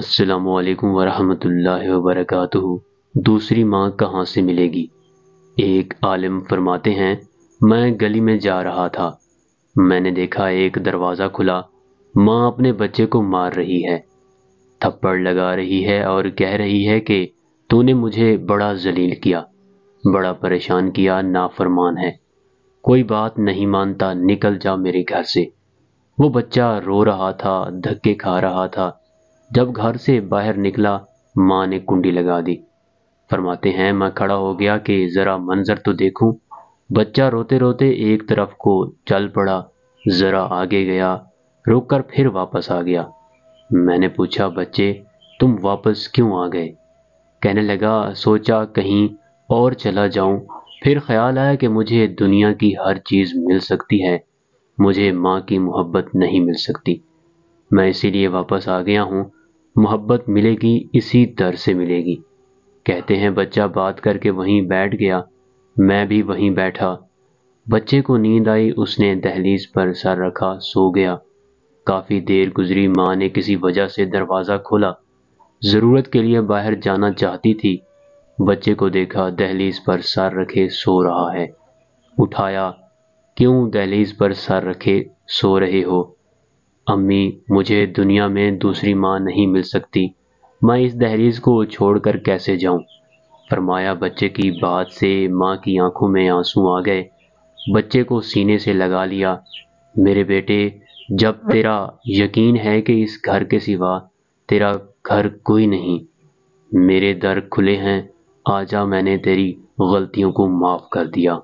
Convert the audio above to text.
السلام علیکم ورحمۃ اللہ وبرکاتہ۔ دوسری ماں کہاں سے ملے گی؟ ایک عالم فرماتے ہیں، میں گلی میں جا رہا تھا، میں نے دیکھا ایک دروازہ کھلا، ماں اپنے بچے کو مار رہی ہے، تھپڑ لگا رہی ہے اور کہہ رہی ہے کہ تو نے مجھے بڑا ذلیل کیا، بڑا پریشان کیا، نافرمان ہے، کوئی بات نہیں مانتا، نکل جا میرے گھر سے۔ وہ بچہ رو رہا تھا، دھکے کھا رہا تھا۔ جب گھر سے باہر نکلا، ماں نے کنڈی لگا دی۔ فرماتے ہیں میں کھڑا ہو گیا کہ ذرا منظر تو دیکھوں۔ بچہ روتے روتے ایک طرف کو چل پڑا، ذرا آگے گیا، رک کر پھر واپس آ گیا۔ میں نے پوچھا، بچے تم واپس کیوں آ گئے؟ کہنے لگا، سوچا کہیں اور چلا جاؤں، پھر خیال آیا کہ مجھے دنیا کی ہر چیز مل سکتی ہے، مجھے ماں کی محبت نہیں مل سکتی، میں اسی لیے واپس آ گیا ہوں۔ محبت ملے گی اسی در سے ملے گی۔ کہتے ہیں بچہ بات کر کے وہیں بیٹھ گیا، میں بھی وہیں بیٹھا۔ بچے کو نیند آئی، اس نے دہلیز پر سر رکھا، سو گیا۔ کافی دیر گزری، ماں نے کسی وجہ سے دروازہ کھولا، ضرورت کے لیے باہر جانا چاہتی تھی۔ بچے کو دیکھا دہلیز پر سر رکھے سو رہا ہے۔ اٹھایا، کیوں دہلیز پر سر رکھے سو رہے ہو؟ امی مجھے دنیا میں دوسری ماں نہیں مل سکتی، میں اس دہلیز کو چھوڑ کر کیسے جاؤں؟ فرمایا بچے کی بات سے ماں کی آنکھوں میں آنسو آ گئے، بچے کو سینے سے لگا لیا۔ میرے بیٹے، جب تیرا یقین ہے کہ اس گھر کے سوا تیرا گھر کوئی نہیں، میرے در کھلے ہیں، آجا، میں نے تیری غلطیوں کو معاف کر دیا۔